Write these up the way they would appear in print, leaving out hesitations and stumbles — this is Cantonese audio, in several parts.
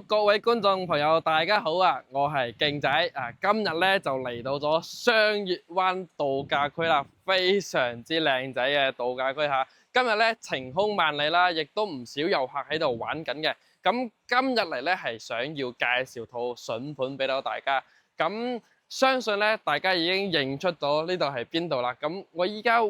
各位觀眾朋友，大家好啊！我係勁仔啊，今日咧就嚟到咗雙月灣度假區啦，非常之靚仔嘅度假區嚇。今日咧晴空萬里啦，亦都唔少遊客喺度玩緊嘅。咁今日嚟咧係想要介紹套筍盤俾到大家。咁相信咧大家已經認出咗呢度係邊度啦。咁我依家起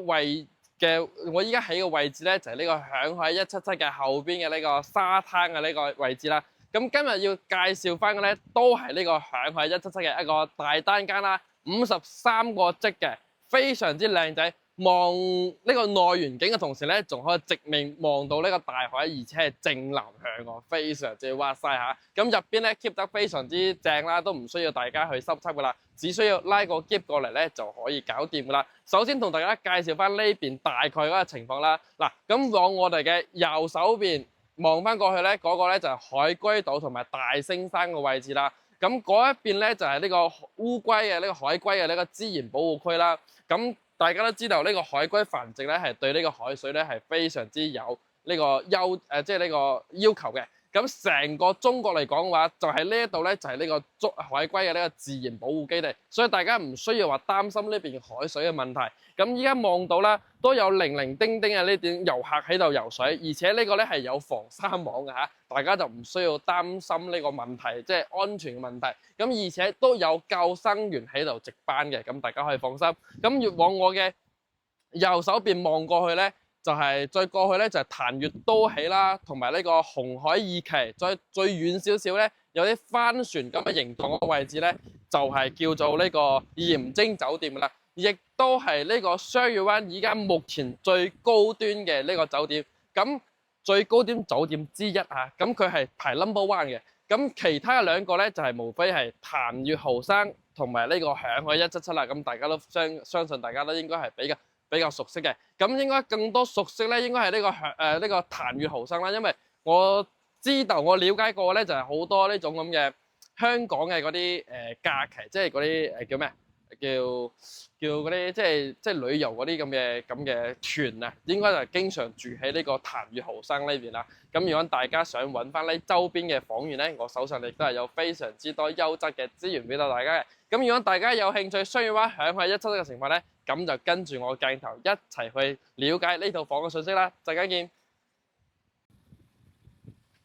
嘅位置咧就係呢個響海177嘅後邊嘅呢個沙灘嘅呢個位置啦。咁今日要介紹翻嘅咧，都係呢個響海177嘅一個大單間啦，53個積嘅，非常之靚仔。望呢個內園景嘅同時咧，仲可以直面望到呢個大海，而且係正南向喎，非常之哇塞嚇。咁入邊咧 keep 得非常之正啦，都唔需要大家去濕濕噶啦，只需要拉個篋過嚟咧就可以搞掂噶啦。首先同大家介紹翻呢邊大概嗰個情況啦。嗱，咁往我哋嘅右手邊望翻過去咧，嗰個咧就係海龜島同埋大星山嘅位置啦。咁嗰一邊咧就係呢個烏龜嘅呢個海龜嘅呢個資源保護區啦。咁大家都知道呢個海龜繁殖咧係對呢個海水咧係非常之有呢個即係呢個要求嘅。咁成個中國嚟講嘅話，就係呢一度咧就係呢個海龜嘅呢個自然保護基地，所以大家唔需要話擔心呢邊海水嘅問題。咁依家望到啦，都有零零丁丁嘅呢啲遊客喺度游水，而且呢個咧係有防沙網嘅嚇，大家就唔需要擔心呢個問題，即係安全嘅問題。咁而且都有救生員喺度值班嘅，咁大家可以放心。咁越往我嘅右手邊望過去咧，就係再過去咧就係潭越都喜啦，同埋呢個紅海二期。再最遠少少咧，有啲帆船咁嘅形狀嘅位置咧，就係叫做呢個鹽蒸酒店啦。亦都係呢個雙月灣而家目前最高端嘅呢個酒店，咁最高端酒店之一啊，咁佢係排 No.1 嘅。咁其他兩個咧就係無非係潭越豪生同埋呢個響海177啦。咁大家都相信大家都應該係比較熟悉嘅。咁應該更多熟悉咧，應該係呢個潭越豪生啦，因為我知道我了解過咧，就係好多呢種咁嘅香港嘅嗰啲假期，即係嗰啲叫咩？叫嗰啲即係旅遊嗰啲咁嘅團啊，應該就係經常住喺呢個潭越豪生呢邊啦。咁如果大家想揾翻呢周邊嘅房源咧，我手上亦都係有非常之多優質嘅資源俾到大家嘅。咁如果大家有興趣雙月灣響海177嘅情況咧，咁就跟住我鏡頭一齊去了解呢套房嘅信息啦。陣間見。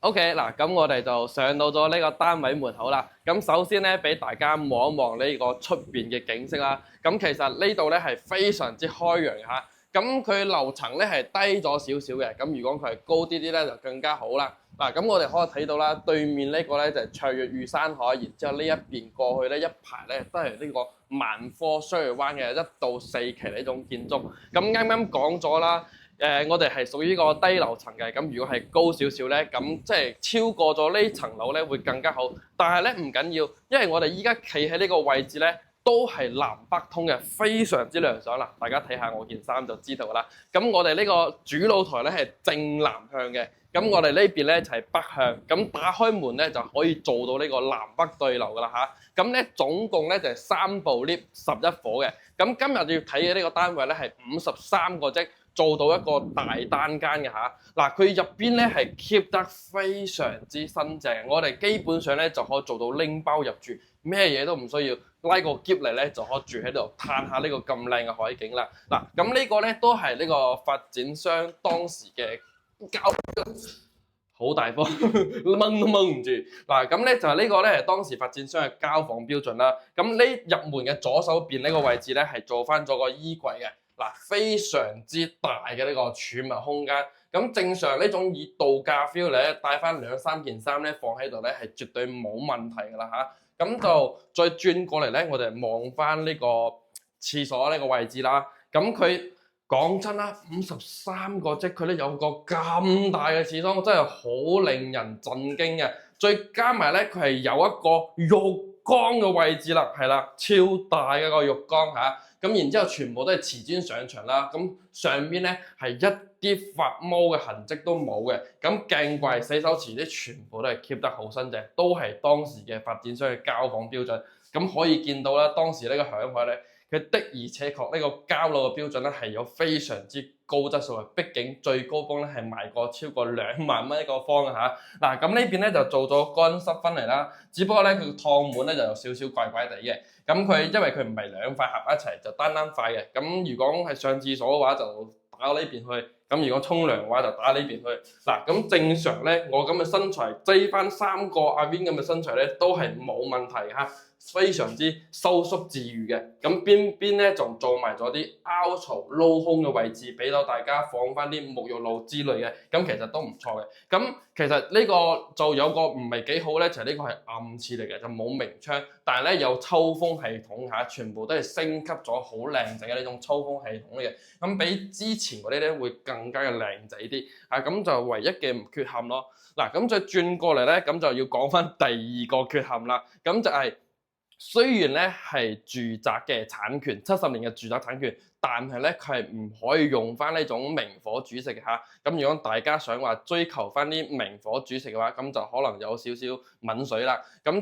OK 嗱，咁我哋就上到咗呢個單位門口啦。咁首先咧，俾大家望一望呢個出邊嘅景色啦。咁其實呢度咧係非常之開揚嚇。咁佢樓層咧係低咗少少嘅。咁如果佢係高啲啲咧，就更加好啦。嗱，咁我哋可以睇到啦，對面呢個咧就係卓越御山海，然之後呢一邊過去咧一排咧都係呢個萬科雙月灣嘅1到4期呢種建築。咁啱啱講咗啦。我哋係屬於個低樓層嘅，咁如果係高少少咧，咁即係超過咗呢層樓咧會更加好。但係咧唔緊要，因為我哋依家企喺呢個位置咧，都係南北通嘅，非常之涼爽啦。大家睇下我件衫就知道啦。咁我哋呢個主露台咧係正南向嘅，咁我哋呢邊咧就係北向。咁打開門咧就可以做到呢個南北對流噶啦嚇。咁咧總共咧就係3部 lift 11伙嘅。咁今日要睇嘅呢個單位咧係53個積。做到一個大單間嘅嚇，嗱佢入邊咧係 keep 得非常之新淨，我哋基本上咧就可以做到拎包入住，咩嘢都唔需要，拉個篋嚟咧就可以住喺度，嘆下呢個咁靚嘅海景啦。嗱，咁呢個咧都係呢個發展商當時嘅好大方，掹都掹唔住。嗱，咁咧就係呢個咧係當時發展商嘅交房標準啦。咁呢入門嘅左手邊呢個位置咧係做翻咗個衣櫃嘅。嗱，非常之大嘅呢個儲物空間，咁正常呢種以度假 feel 咧，帶翻2-3件衫咧放喺度咧係絕對冇問題㗎啦嚇。咁就再轉過嚟咧，我哋望翻呢個廁所呢個位置啦。咁佢講真啦，53個積佢咧有個咁大嘅廁所，真係好令人震驚嘅。再加埋咧，佢係有一個浴缸嘅位置啦，係啦，超大嘅個浴缸嚇。咁然之後全部都係瓷磚上牆啦，咁上邊咧係一啲發毛嘅痕跡都冇嘅，咁鏡櫃、洗手池啲全部都係 keep 得好新淨，都係當時嘅發展商嘅交房標準。咁可以見到啦，當時呢個響海咧，佢的而且確呢個交樓嘅標準咧係有非常之高質素嘅，畢竟最高峰咧係賣過超過2萬蚊一個方嘅嚇。嗱，咁呢邊咧就做咗乾濕分離啦，只不過咧佢個燙碗咧就有少少怪怪地嘅。咁佢因為佢唔係兩塊合一齊，就單塊嘅。咁如果係上廁所嘅話，就打呢邊去。咁如果沖涼嘅話就打呢邊去。嗱，咁正常咧，我咁嘅身材追翻3個阿 Win 咁嘅身材咧，都係冇問題嚇，非常之收縮自如嘅。咁邊咧仲做埋咗啲凹槽撈空嘅位置，俾到大家放翻啲沐浴露之類嘅。咁其實都唔錯嘅。咁其實呢個就有個唔係幾好咧，就係呢個係暗廁嚟嘅，就冇明窗，但係咧有抽風系統嚇，全部都係升級咗好靚仔嘅呢種抽風系統嚟嘅。咁比之前嗰啲咧會更加嘅靚仔啲啊，咁就唯一嘅缺陷咯。嗱，咁再轉過嚟咧，咁就要講翻第2個缺陷啦。咁就係雖然咧係住宅嘅產權，70年嘅住宅產權，但係咧佢係唔可以用翻呢種明火煮食嘅嚇。咁如果大家想話追求翻啲明火煮食嘅話，咁就可能有少少抿水啦。咁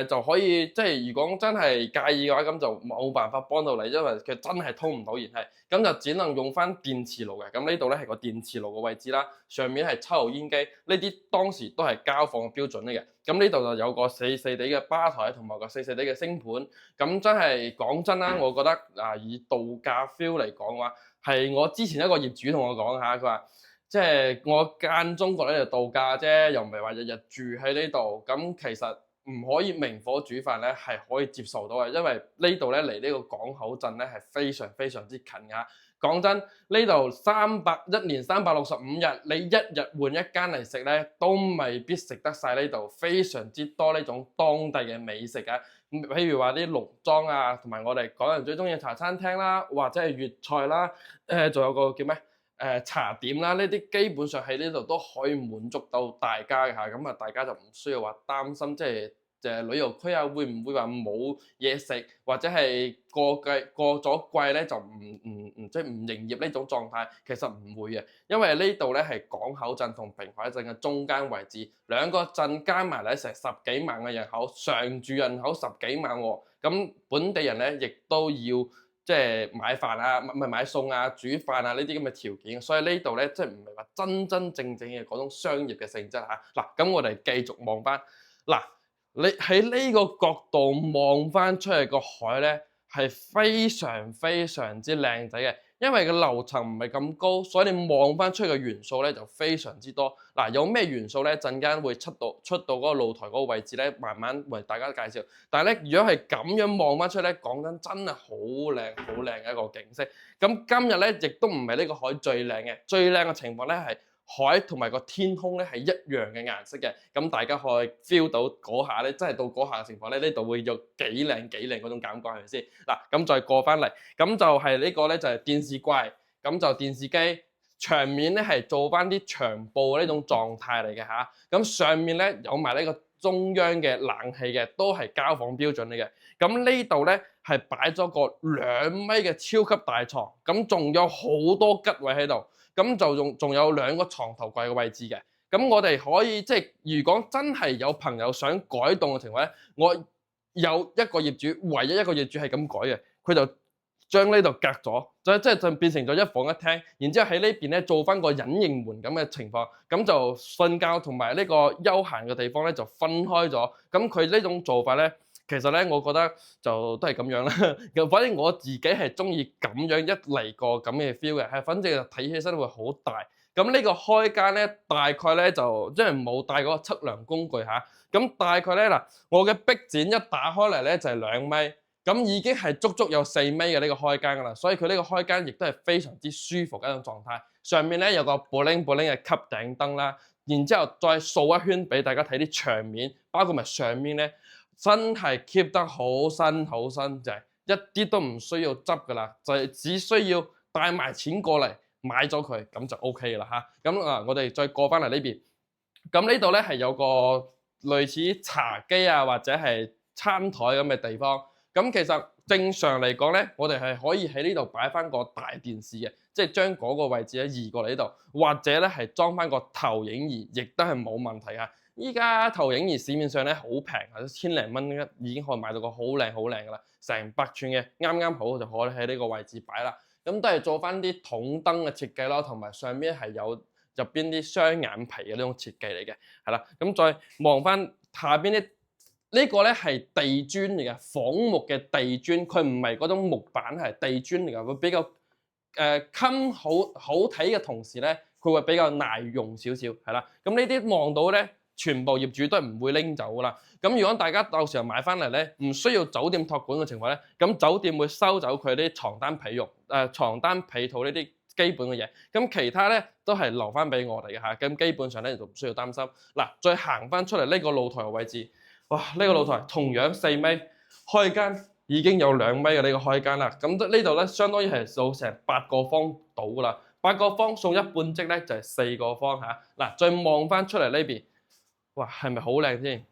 就可以即係如果真係介意嘅話，咁就冇辦法幫到你，因為佢真係通唔到熱氣，咁就只能用翻電磁爐嘅。咁呢度咧係個電磁爐嘅位置啦，上面係抽油煙機，呢啲當時都係交房嘅標準嚟嘅。咁呢度就有個細細地嘅吧台同埋個細細地嘅星盤。咁真係講真啦，我覺得以度假 feel 嚟講嘅話，係我之前一個業主同我講下，佢話即係我間中過呢度度假啫，又唔係話日日住喺呢度。咁其實唔可以明火煮飯咧，係可以接受到嘅，因為呢度咧離呢個港口鎮咧係非常非常之近㗎。講真，呢度1年365日，你一日換一間嚟食咧，都未必食得晒呢度非常之多呢種當地嘅美食啊。譬如話啲農莊啊，同埋我哋港人最中意嘅茶餐廳啦，或者係粵菜啦，仲有個叫咩？茶點啦，呢啲基本上喺呢度都可以滿足到大家嘅嚇，咁大家就唔需要話擔心，即係旅遊區啊，會唔會話冇嘢食，或者係過咗季咧就即係唔營業呢種狀態，其實唔會嘅，因為呢度咧係港口鎮同平海鎮嘅中間位置，兩個鎮加埋咧成10幾萬嘅人口，常住人口10幾萬喎，咁本地人咧亦都要即係買飯啊，唔係買餸啊、煮飯啊呢啲咁嘅條件，所以呢度咧即係唔係話真正嘅嗰種商業嘅性質嚇。嗱，咁我哋繼續望翻，嗱，你喺呢個角度望翻出嚟個海咧，係非常非常之靚仔嘅。因為個樓層唔係咁高，所以你望翻出去嘅元素咧就非常之多。嗱，有咩元素咧？陣間會出到嗰個露台嗰個位置咧，慢慢為大家介紹。但係咧，如果係咁樣望翻出咧，講緊真係好靚好靚嘅一個景色。咁今日咧亦都唔係呢個海最靚嘅，最靚嘅情況咧係海同埋個天空咧係一樣嘅顏色嘅，咁大家可以 feel 到嗰下咧，真係到嗰下嘅情況咧，呢度會有幾靚嗰種感覺係咪先？嗱，咁再過翻嚟，咁就係呢個咧就係電視櫃，咁就電視機牆面咧係做翻啲長布呢種狀態嚟嘅嚇，咁上面咧有埋呢個中央嘅冷氣嘅，都係交房標準嚟嘅。咁呢度咧係擺咗個2米嘅超級大床，咁仲有好多吉位喺度。咁就仲有2個床頭櫃嘅位置嘅，咁我哋可以即係如果真係有朋友想改動嘅情況咧，我有一個業主，唯一一個業主係咁改嘅，佢就將呢度隔咗，就變成咗一房一廳，然之後喺呢邊咧做翻個隱形門咁嘅情況，咁就瞓覺同埋呢個休閒嘅地方咧就分開咗，咁佢呢種做法咧。其實咧，我覺得就都係咁樣啦。反正我自己係中意咁樣一嚟個咁嘅 feel 嘅，係反正就睇起身會好大。咁呢個開間咧，大概咧就即係冇帶嗰個測量工具嚇。咁大概咧嗱，我嘅壁展一打開嚟咧就係2米，咁已經係足足有4米嘅呢個開間噶啦。所以佢呢個開間亦都係非常之舒服嘅一種狀態。上面咧有個 bling bling 嘅吸頂燈啦，然之後再掃一圈俾大家睇啲牆面，包括埋上面咧。真係 keep 得好新好新，就係一啲都唔需要執噶啦，就係只需要帶埋錢過嚟買咗佢，咁就 OK 啦嚇。咁我哋再過翻嚟呢邊，咁呢度咧係有個類似茶几啊或者係餐台咁嘅地方。咁其實正常嚟講咧，我哋係可以喺呢度擺翻個大電視嘅，即係將嗰個位置咧移過嚟呢度，或者咧係裝翻個投影儀，亦都係冇問題啊。依家投影儀市面上咧好平，1000零蚊已經可以買到個好靚噶啦，成100寸嘅，啱啱好就可以喺呢個位置擺啦。咁都係做翻啲筒燈嘅設計咯，同埋上面係有入邊啲雙眼皮嘅呢種設計嚟嘅，係啦。咁再望翻下邊啲，呢個咧係地磚嚟嘅，仿木嘅地磚，佢唔係嗰種木板，係地磚嚟嘅，會比較襟好睇嘅同時咧，佢會比較耐用少少，係啦。咁呢啲望到咧，全部業主都係唔會拎走噶啦。咁如果大家到時候買翻嚟咧，唔需要酒店託管嘅情況咧，咁酒店會收走佢啲床單被褥、床單被套呢啲基本嘅嘢，咁其他咧都係留翻俾我哋嘅嚇。咁基本上咧就唔需要擔心。嗱，再行翻出嚟呢個露台嘅位置，哇！呢個露台同樣4米，開間已經有2米嘅呢個開間啦。咁呢度咧相當於係數成8個方到噶啦，8個方送一半積咧就係4個方嚇。嗱，再望翻出嚟呢邊，哇，係咪好靚先？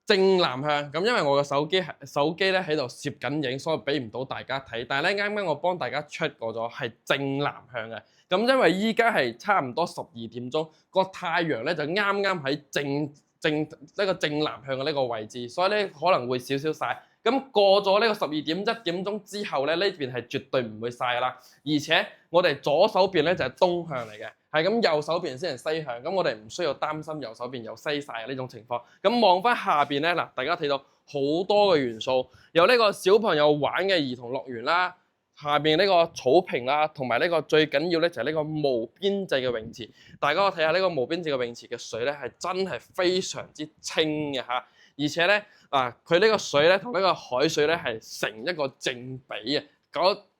正南向，咁因為我嘅手機咧喺度攝緊影，所以俾唔到大家睇。但係咧啱啱我幫大家 check 過咗，係正南向嘅。咁因為依家係差唔多12點鐘，個太陽咧就啱啱喺正南向嘅呢個位置，所以咧可能會少少曬。咁過咗呢個12點1點鐘之後咧，呢邊係絕對唔會曬啦。而且我哋左手邊咧就係東向嚟嘅。係咁，右手邊先係西向，咁我哋唔需要擔心右手邊有西曬呢種情況。咁望翻下邊咧，嗱，大家睇到好多嘅元素，有呢個小朋友玩嘅兒童樂園啦，下邊呢個草坪啦，同埋呢個最緊要咧就係呢個無邊際嘅泳池。大家睇下呢個無邊際嘅泳池嘅水咧係真係非常之清嘅嚇，而且咧佢呢個水咧同呢個海水咧係成一個正比嘅。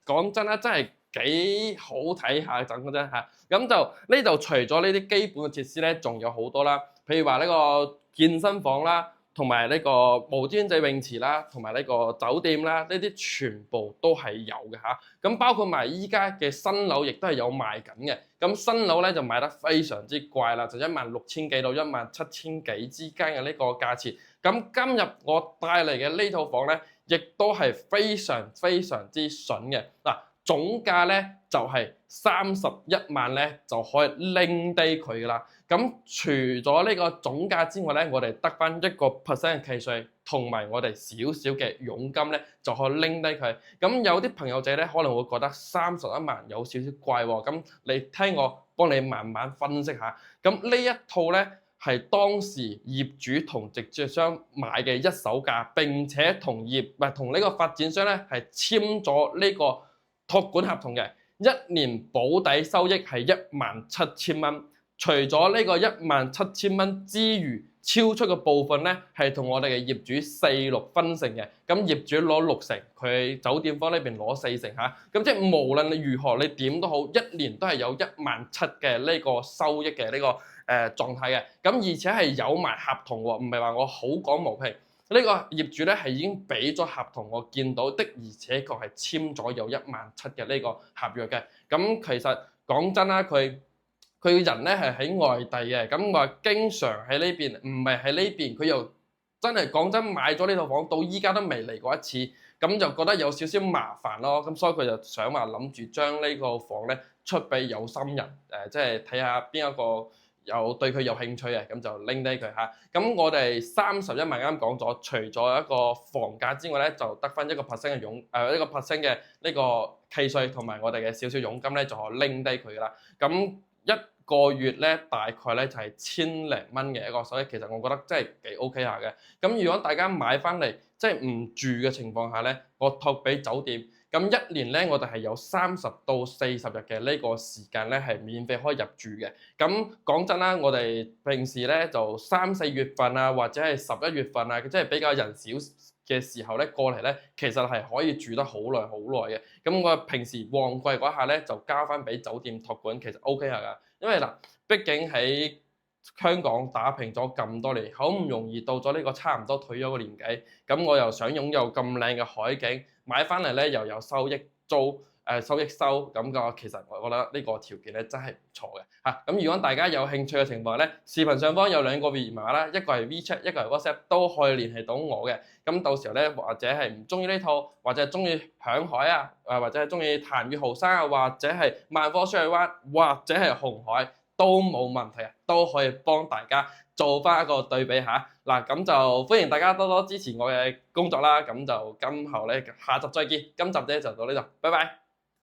講真啦，真係幾好睇下陣嘅啫嚇。咁就呢度除咗呢啲基本嘅設施咧，仲有好多啦。譬如話呢個健身房啦，同埋呢個無邊際泳池啦，同埋呢個酒店啦，呢啲全部都係有嘅嚇。咁包括埋依家嘅新樓，亦都係有賣緊嘅。咁新樓咧就賣得非常之貴啦，就16,000幾到17,000幾之間嘅呢個價錢。咁今日我帶嚟嘅呢套房咧，亦都係非常之筍嘅嗱。總價咧就係31萬咧就可以拎低佢噶啦。咁除咗呢個總價之外咧，我哋得翻1% 嘅契稅，同埋我哋少少嘅佣金咧就可以拎低佢。咁有啲朋友仔咧可能會覺得31萬有少少貴喎。咁你聽我幫你慢慢分析下。咁呢一套咧係當時業主同直接商買嘅一手價，並且同呢個發展商咧係簽咗呢個託管合同嘅，1年保底收益係17,000蚊。除咗呢個17,000蚊之餘，超出嘅部分咧係同我哋嘅業主4/6分成嘅。咁業主攞60%，佢酒店方呢邊攞40%嚇。咁即係無論你如何，你點都好，1年都係有17,000嘅呢個收益嘅呢個狀態嘅。咁而且係有埋合同喎，唔係話我好講無凭。呢個業主咧係已經俾咗合同，我見到的，而且確係簽咗有17,000嘅呢個合約嘅。咁其實講真啦，佢人咧係喺外地嘅，咁話經常喺呢邊，唔係喺呢邊，佢又真係講真買咗呢套房，到依家都未嚟過一次，咁就覺得有少少麻煩咯。咁所以佢就想話諗住將呢個房咧出俾有心人，即係睇下邊一個對佢有興趣嘅，咁就拎低佢嚇。咁我哋31萬啱講咗，除咗一個房價之外咧，就得翻1% 嘅1% 嘅呢個契稅同埋我哋嘅少少佣金咧，就可以拎低佢啦。咁1個月咧大概咧就係1,000零蚊嘅一個收益，其實我覺得真係幾 OK 下嘅。咁如果大家買翻嚟即係唔住嘅情況下咧，我託俾酒店。咁1年咧，我哋係有30到40日嘅呢個時間咧，係免費可以入住嘅。咁講真啦，我哋平時咧就3、4月份啊，或者係11月份啊，即係比較人少嘅時候咧過嚟咧，其實係可以住得好耐嘅。咁我平時旺季嗰下咧，就交翻俾酒店託管，其實 OK 下㗎。因為嗱，畢竟喺香港打拼咗咁多年，好唔容易到咗呢個差唔多退休嘅年紀，咁我又想擁有咁靚嘅海景，買翻嚟咧又有收益收益收，咁個其實我覺得呢個條件咧真係唔錯嘅嚇。咁如果大家有興趣嘅情況咧，視頻上方有2個二維碼啦，一個係 WeChat，一個係 WhatsApp，都可以聯繫到我嘅。咁到時候咧，或者係唔中意呢套，或者係中意響海啊，或者係中意瀾粵豪山啊，或者係萬科雙月灣，或者係紅海，都冇問題啊，都可以幫大家做翻一個對比下。嗱，咁就歡迎大家多多支持我嘅工作啦。咁就今後咧下集再見，今集咧就到呢度，拜拜。